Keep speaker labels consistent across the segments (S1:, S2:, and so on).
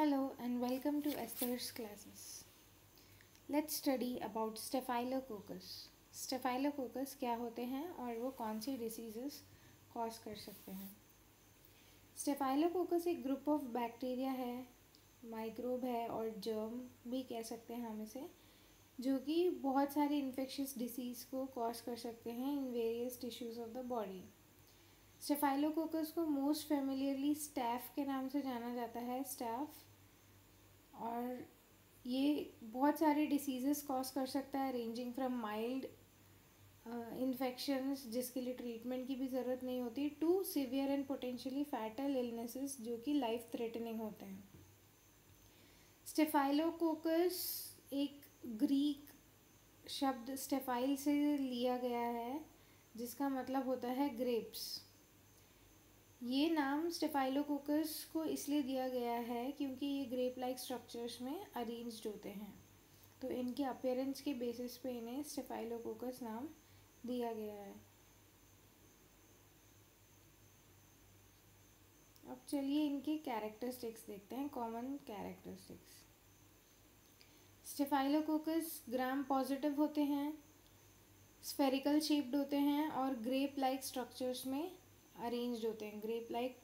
S1: Hello and welcome to Esther's classes. Let's study about Staphylococcus. Staphylococcus क्या होते हैं और वो कौन सी डिसीजेस कॉज कर सकते हैं. Staphylococcus एक ग्रुप ऑफ बैक्टीरिया है, माइक्रोब है और जर्म भी कह सकते हैं हम इसे, जो कि बहुत सारी इन्फेक्शियस डिसीज़ को कॉज कर सकते हैं in various tissues of the body. Staphylococcus को मोस्ट फेमिलियरली स्टैफ के नाम से जाना जाता है, स्टैफ. और ये बहुत सारे डिसीजेस कॉज कर सकता है, रेंजिंग फ्रॉम माइल्ड इन्फेक्शंस जिसके लिए ट्रीटमेंट की भी ज़रूरत नहीं होती, to severe and potentially fatal illnesses जो कि लाइफ थ्रेटनिंग होते हैं. स्टेफाइलोकोकस एक ग्रीक शब्द स्टेफाइल से लिया गया है जिसका मतलब होता है ग्रेप्स. ये नाम स्टेफाइलोकोकस को इसलिए दिया गया है क्योंकि ये ग्रेप लाइक स्ट्रक्चर्स में अरेंज्ड होते हैं, तो इनके अपीयरेंस के बेसिस पे इन्हें स्टेफाइलोकोकस नाम दिया गया है. अब चलिए इनके कैरेक्टरिस्टिक्स देखते हैं, common characteristics. Staphylococcus gram positive होते हैं, स्फेरिकल शेप्ड होते हैं और ग्रेप लाइक स्ट्रक्चर्स में अरेंज्ड होते हैं. ग्रेप लाइक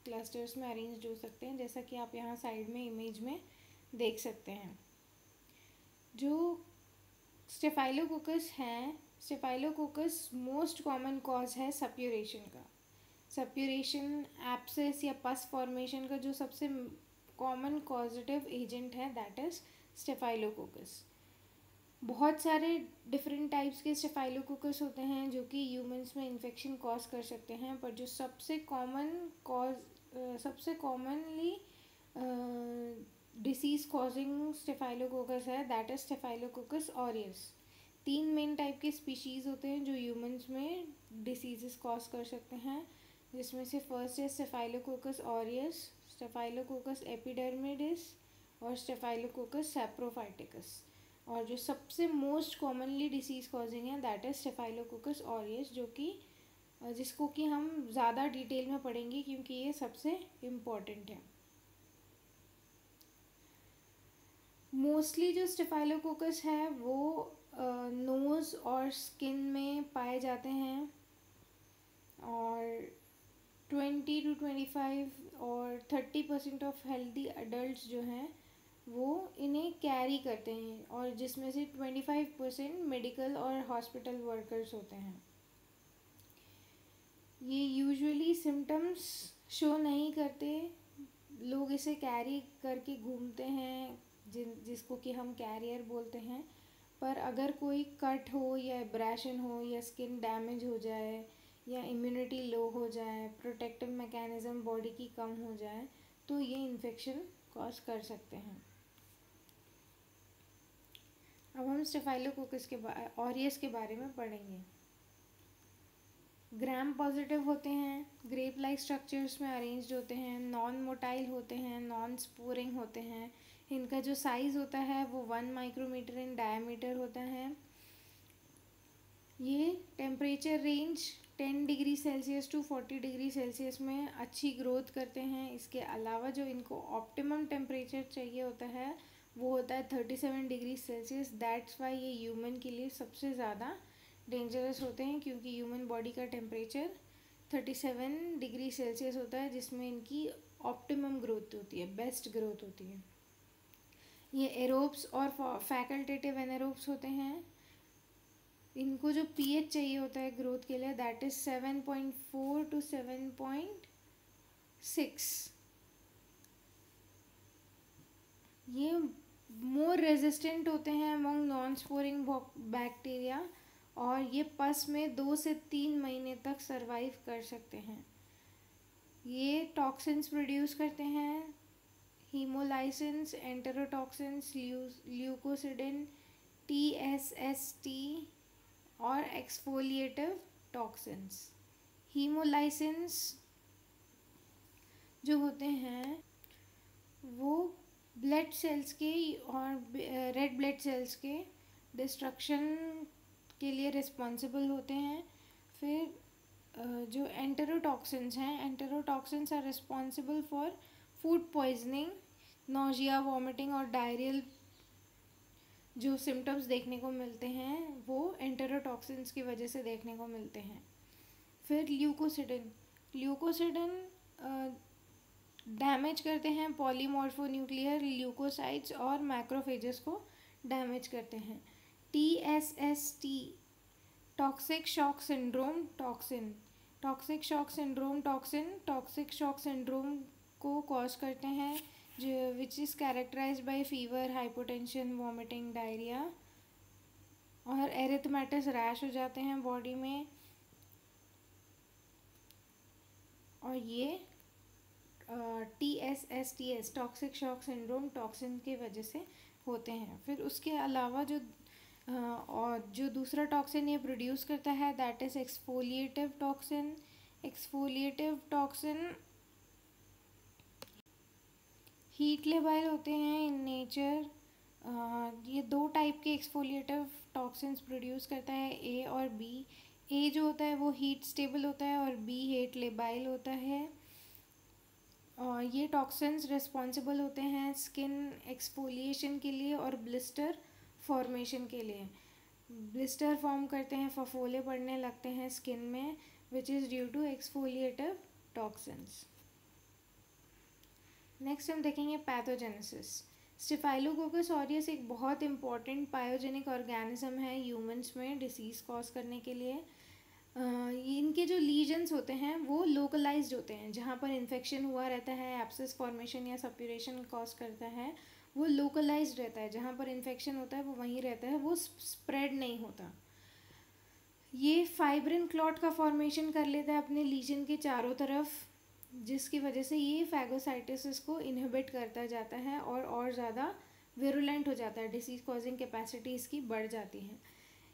S1: क्लस्टर्स में अरेंज्ड हो सकते हैं, जैसा कि आप यहाँ साइड में इमेज में देख सकते हैं. जो स्टेफाइलोकोकस हैं, स्टेफाइलोकोकस मोस्ट कॉमन कॉज है सप्यूरेशन का. सप्यूरेशन, एब्सेस या पस फॉर्मेशन का जो सबसे कॉमन कॉजेटिव एजेंट है दैट इज़ स्टेफाइलोकोकस. बहुत सारे डिफरेंट टाइप्स के स्टेफाइलोकोकस होते हैं जो कि ह्यूमंस में इन्फेक्शन कॉज कर सकते हैं, पर जो सबसे कॉमनली डिसीज़ कॉजिंग स्टेफाइलोकोकस है that is staphylococcus aureus. 3 main type के स्पीशीज़ होते हैं जो ह्यूमंस में डिसीजेस कॉज कर सकते हैं, जिसमें से फर्स्ट है स्टेफाइलोकोकस ऑरियस, स्टेफाइलोकोकस एपिडर्मिडिस और स्टेफाइलोकोकस सैप्रोफाइटिकस. और जो सबसे मोस्ट कॉमनली डिसीज़ कॉजिंग है दैट इज स्टेफाइलोकोकस ऑरियस, जो कि जिसको कि हम ज़्यादा डिटेल में पढ़ेंगे क्योंकि ये सबसे इम्पॉर्टेंट है. मोस्टली जो स्टेफाइलोकोकस है वो नोज़ और स्किन में पाए जाते हैं, और 20 to 25 और 30% ऑफ हेल्दी अडल्ट जो हैं वो इन्हें कैरी करते हैं, और जिसमें से 25% मेडिकल और हॉस्पिटल वर्कर्स होते हैं. ये यूजुअली सिम्टम्स शो नहीं करते, लोग इसे कैरी करके घूमते हैं जिसको कि हम कैरियर बोलते हैं. पर अगर कोई कट हो या एब्रेशन हो या स्किन डैमेज हो जाए या इम्यूनिटी लो हो जाए, प्रोटेक्टिव मैकेनिज़्म बॉडी की कम हो जाए, तो ये इन्फेक्शन कॉज कर सकते हैं. अब हम स्टेफाइलोकोकस के ऑरियस के बारे में पढ़ेंगे. ग्राम पॉजिटिव होते हैं, ग्रेप लाइक स्ट्रक्चर्स में अरेंज्ड होते हैं, नॉन मोटाइल होते हैं, नॉन स्पोरिंग होते हैं. इनका जो साइज़ होता है वो 1 माइक्रोमीटर इन डायमीटर होता है. ये temperature range 10 degree Celsius to 40 degree Celsius में अच्छी ग्रोथ करते हैं. इसके अलावा जो इनको ऑप्टिमम टेम्परेचर चाहिए होता है वो होता है 37 डिग्री सेल्सियस. दैट्स वाई ये ह्यूमन के लिए सबसे ज़्यादा डेंजरस होते हैं, क्योंकि ह्यूमन बॉडी का टेम्परेचर 37 डिग्री सेल्सियस होता है, जिसमें इनकी ऑप्टिमम ग्रोथ होती है, बेस्ट ग्रोथ होती है. ये एरोब्स और फैकल्टेटिव एनारोब्स होते हैं. इनको जो पीएच चाहिए होता है ग्रोथ के लिए दैट इज़ 7.4 to 7.6. ये मोर रेजिस्टेंट होते हैं अमंग नॉन स्पोरिंग बैक्टीरिया, और ये पस में 2 से 3 महीने तक सरवाइव कर सकते हैं. ये टॉक्सिन्स प्रोड्यूस करते हैं, हीमोलाइसिन्स, एंटेरोटॉक्सिन्स, ल्यूकोसिडिन, टीएसएसटी और एक्सफोलिएटिव टॉक्सिन्स. हीमोलाइसिन्स जो होते हैं वो ब्लड सेल्स के और रेड ब्लड सेल्स के डिस्ट्रक्शन के लिए रिस्पॉन्सिबल होते हैं. फिर जो एंटेरोटॉक्सिन्स हैं, enterotoxins are responsible for food poisoning, nausea, vomiting और डायरियल जो सिम्टम्स देखने को मिलते हैं वो एंटेरोटॉक्सिन्स की वजह से देखने को मिलते हैं। फिर ल्यूकोसिडिन डैमेज करते हैं पॉलीमॉर्फोन्यूक्लियर ल्यूकोसाइट्स और मैक्रोफेजेस को डैमेज करते हैं। TSST toxic shock syndrome toxin toxic shock syndrome को कॉज करते हैं जो which is characterized by fever, hypotension, vomiting, diarrhoea और एरिथमेटस रैश हो जाते हैं बॉडी में। और ये TSSTS toxic shock syndrome toxin की वजह से होते हैं। फिर उसके अलावा और जो दूसरा टॉक्सिन ये प्रोड्यूस करता है that is exfoliative toxin heat labile होते हैं इन नेचर। ये दो टाइप के एक्सफोलिएटिव टॉक्सिन्स प्रोड्यूस करता है, ए और बी। ए जो होता है वो हीट स्टेबल होता है और बी हीट लेबाइल होता है। और ये टॉक्सिन्स रिस्पॉन्सिबल होते हैं स्किन एक्सफोलिएशन के लिए और ब्लिस्टर फॉर्मेशन के लिए। ब्लिस्टर फॉर्म करते हैं, फफोले पड़ने लगते हैं स्किन में which is due to exfoliative toxins. Next हम देखेंगे पैथोजेनेसिस। स्टेफाइलोकोकस ऑरियस एक बहुत इंपॉर्टेंट पायोजेनिक ऑर्गेनिज्म है ह्यूमंस में डिसीज़ कॉज करने के लिए। इनके जो लीजन्स होते हैं वो लोकलाइज्ड होते हैं, जहाँ पर इन्फेक्शन हुआ रहता है, एब्सेस फॉर्मेशन या सप्यूरेशन कॉज करता है वो लोकलाइज्ड रहता है। जहाँ पर इन्फेक्शन होता है वो वहीं रहता है, वो स्प्रेड नहीं होता। ये फाइब्रिन क्लॉट का फॉर्मेशन कर लेता है अपने लीजन के चारों तरफ, जिसकी वजह से ये फैगोसाइटोसिस को इनहिबिट करता जाता है और ज़्यादा विरुलेंट हो जाता है, डिसीज़ कॉजिंग कैपेसिटी इसकी बढ़ जाती है।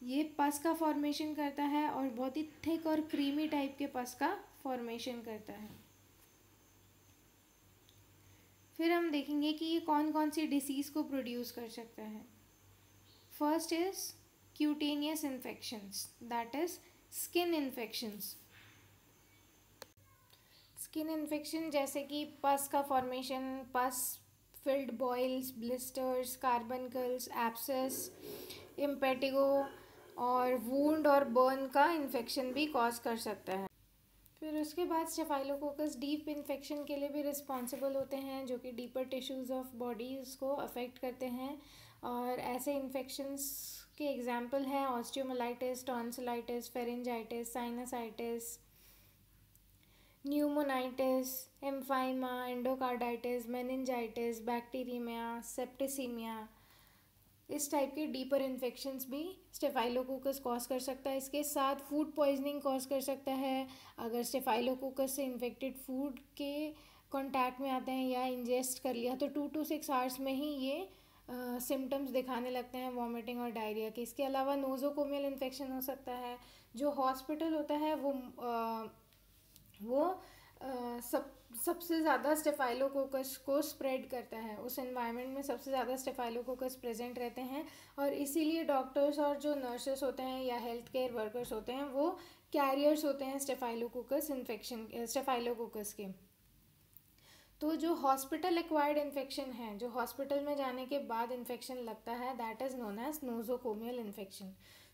S1: ये पस का फॉर्मेशन करता है और बहुत ही थिक और क्रीमी टाइप के पस का फॉर्मेशन करता है। फिर हम देखेंगे कि ये कौन कौन सी डिसीज़ को प्रोड्यूस कर सकता है। First is cutaneous infections, that is skin infections. Skin infection जैसे कि पस का formation, pus filled boils, blisters, carbuncles, abscess, impetigo और वूंड और बर्न का इन्फेक्शन भी कॉज कर सकता है। फिर उसके बाद स्टेफाइलोकोकस डीप इन्फेक्शन के लिए भी रिस्पॉन्सिबल होते हैं, जो कि डीपर टिश्यूज़ ऑफ बॉडीज़ को अफेक्ट करते हैं। और ऐसे इन्फेक्शंस के एग्जाम्पल हैं osteomyelitis, tonsillitis, pharyngitis, sinusitis, pneumonitis, empyema, endocarditis, meningitis, bacteremia, septicemia. इस टाइप के डीपर इन्फेक्शंस भी स्टेफाइलोकोकस कॉज कर सकता है। इसके साथ फूड पॉइजनिंग कॉज कर सकता है। अगर स्टेफाइलोकोकस से इन्फेक्टेड फूड के कांटेक्ट में आते हैं या इंजेस्ट कर लिया तो 2 to 6 आवर्स में ही ये सिम्टम्स दिखाने लगते हैं वॉमिटिंग और डायरिया के। इसके अलावा नोज़ोकोमियल इन्फेक्शन हो सकता है। जो हॉस्पिटल होता है वो सबसे ज़्यादा स्टेफाइलोकोकस को स्प्रेड करता है। उस एनवायरनमेंट में सबसे ज़्यादा स्टेफाइलोकोकस प्रेजेंट रहते हैं और इसीलिए डॉक्टर्स और जो नर्सेस होते हैं या हेल्थ केयर वर्कर्स होते हैं वो कैरियर्स होते हैं स्टेफाइलोकोकस इन्फेक्शन, स्टेफाइलोकोकस के। तो जो हॉस्पिटल एक्वायर्ड इन्फेक्शन है, जो हॉस्पिटल में जाने के बाद इन्फेक्शन लगता है, that is known as nosocomial infection.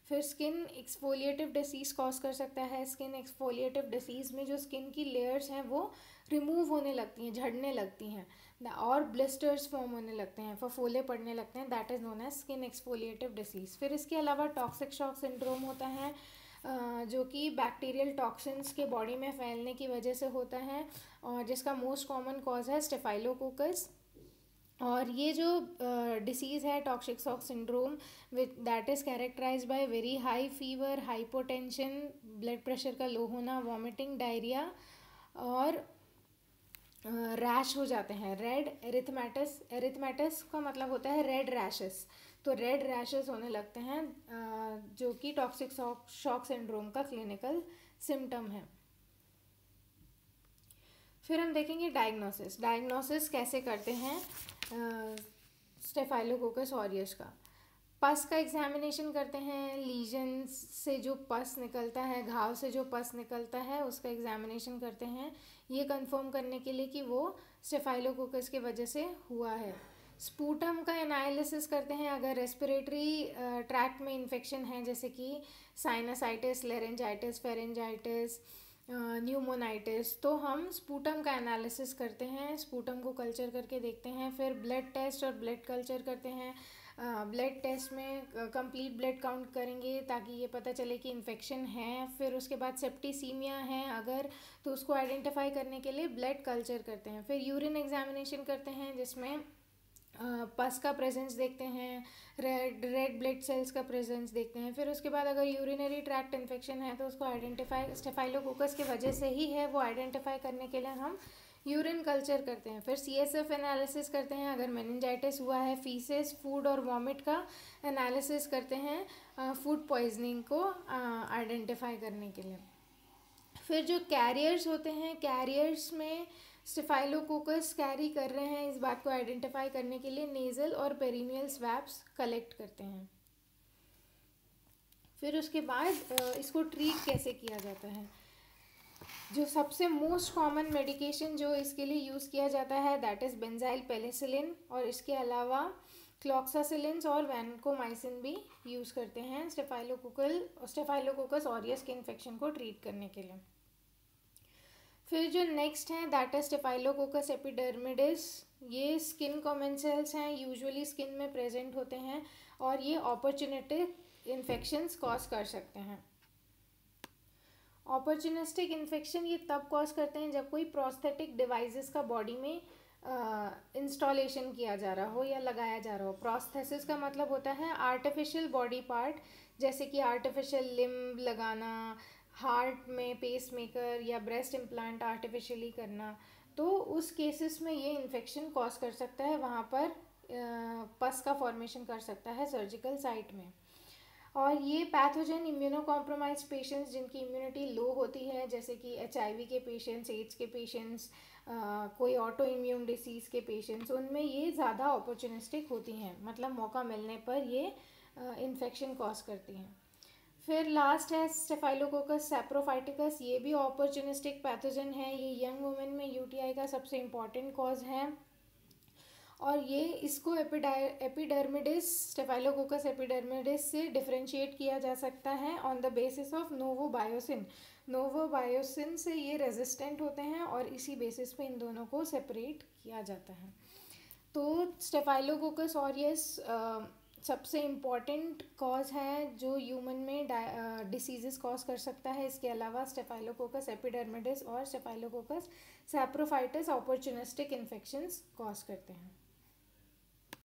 S1: फिर स्किन एक्सफोलिएटिव डिसीज़ कॉज कर सकता है। स्किन एक्सफोलिएटिव डिसीज़ में जो स्किन की लेयर्स हैं वो रिमूव होने लगती हैं, झड़ने लगती हैं और ब्लिस्टर्स फॉर्म होने लगते हैं, फफोले पड़ने लगते हैं, that is known as skin exfoliative disease. फिर इसके अलावा टॉक्सिक शॉक सिंड्रोम होता है, जो कि बैक्टीरियल टॉक्सिन्स के बॉडी में फैलने की वजह से होता है और जिसका मोस्ट कॉमन कॉज है स्टेफाइलोकोकस। और ये जो डिसीज़ है toxic shock syndrome with that is characterized by very high fever, hypotension, blood pressure का लो होना, वॉमिटिंग, डायरिया और रैश हो जाते हैं। रेड एरिथमेटस का मतलब होता है रेड रैशेस, तो रेड रैशेस होने लगते हैं जो कि टॉक्सिक शॉक सिंड्रोम का क्लिनिकल सिम्टम है। फिर हम देखेंगे डायग्नोसिस कैसे करते हैं स्टेफाइलोकोकस ऑरियस का। पस का एग्जामिनेशन करते हैं, लीजन से जो पस निकलता है, घाव से जो पस निकलता है उसका एग्जामिनेशन करते हैं, ये कंफर्म करने के लिए कि वो स्टेफाइलोकोकस की वजह से हुआ है। स्पूटम का एनालिसिस करते हैं, अगर रेस्पिरेटरी ट्रैक्ट में इन्फेक्शन है जैसे कि साइनसाइटिस, लेरेंजाइटिस, फेरेंजाइटिस, न्यूमोनाइटिस, तो हम स्पूटम का एनालिसिस करते हैं, स्पूटम को कल्चर करके देखते हैं। फिर ब्लड टेस्ट और ब्लड कल्चर करते हैं। ब्लड टेस्ट में कंप्लीट ब्लड काउंट करेंगे ताकि ये पता चले कि इन्फेक्शन है। फिर उसके बाद सेप्टिसीमिया है अगर, तो उसको आइडेंटिफाई करने के लिए ब्लड कल्चर करते हैं। फिर यूरिन एग्जामिनेशन करते हैं जिसमें पस का प्रेजेंस देखते हैं, रेड ब्लड सेल्स का प्रेजेंस देखते हैं। फिर उसके बाद अगर यूरिनरी ट्रैक्ट इन्फेक्शन है तो उसको आइडेंटिफाई स्टेफाइलोकोकस की वजह से ही है, वो आइडेंटिफाई करने के लिए हम यूरिन कल्चर करते हैं। फिर CSF एनालिसिस करते हैं, अगर मेनिंजाइटिस हुआ है, फीसेस, फूड और वॉमिट का एनालिसिस करते हैं फूड पॉइजनिंग को आइडेंटिफाई करने के लिए। फिर जो कैरियर्स होते हैं, कैरियर्स में स्टेफाइलोकोकस कैरी कर रहे हैं इस बात को आइडेंटिफाई करने के लिए नेज़ल और पेरिनियल स्वैब्स कलेक्ट करते हैं। फिर उसके बाद इसको ट्रीट कैसे किया जाता है। जो सबसे मोस्ट कॉमन मेडिकेशन जो इसके लिए यूज़ किया जाता है दैट इज़ बेंजाइल पेनिसिलिन, और इसके अलावा क्लॉक्सासिलिन्स और वैनकोमाइसिन भी यूज़ करते हैं स्टेफाइलोकोकस ऑरियस के इन्फेक्शन को ट्रीट करने के लिए। फिर जो नेक्स्ट है दैट इज स्टेफाइलोकोकस एपिडर्मिडिस। ये स्किन कॉमेंसेल्स हैं, यूजुअली स्किन में प्रेजेंट होते हैं और ये अपॉर्चुनिटिक इन्फेक्शंस कॉज कर सकते हैं। अपॉर्चुनिस्टिक इन्फेक्शन ये तब कॉज करते हैं जब कोई प्रोस्थेटिक डिवाइसेस का बॉडी में इंस्टॉलेशन किया जा रहा हो या लगाया जा रहा हो। प्रोस्थेसिस का मतलब होता है आर्टिफिशियल बॉडी पार्ट, जैसे कि आर्टिफिशियल लिम्ब लगाना, हार्ट में पेसमेकर या ब्रेस्ट इम्प्लांट आर्टिफिशियली करना। तो उस केसेस में ये इन्फेक्शन कॉज कर सकता है, वहाँ पर पस का फॉर्मेशन कर सकता है सर्जिकल साइट में। और ये पैथोजन इम्यूनो कॉम्प्रोमाइज पेशेंट्स जिनकी इम्यूनिटी लो होती है, जैसे कि HIV के पेशेंट्स, एड्स के पेशेंट्स, कोई ऑटो इम्यून डिसीज़ के पेशेंट्स, उनमें ये ज़्यादा अपॉर्चुनिस्टिक होती हैं, मतलब मौका मिलने पर ये इन्फेक्शन कॉज करती हैं। फिर लास्ट है स्टेफाइलोकोकस सैप्रोफाइटिकस। ये भी अपॉर्चुनिस्टिक पैथोजन है, ये यंग वुमेन में UTI का सबसे इम्पॉर्टेंट कॉज है। और ये इसको एपिडर्मिडिस, स्टेफाइलोकोकस एपिडर्मिडिस से डिफरेंशिएट किया जा सकता है ऑन द बेसिस ऑफ नोवोबायोसिन। नोवोबायोसिन से ये रेजिस्टेंट होते हैं और इसी बेसिस पे इन दोनों को सेपरेट किया जाता है। तो स्टेफाइलोकोकस ऑरियस सबसे इम्पॉर्टेंट कॉज है जो ह्यूमन में डिसीजेस कॉज कर सकता है। इसके अलावा स्टेफाइलोकोकस एपिडर्मिडिस और स्टेफाइलोकोकस सैप्रोफाइटिस अपॉर्चुनिस्टिक इन्फेक्शंस कॉज करते हैं।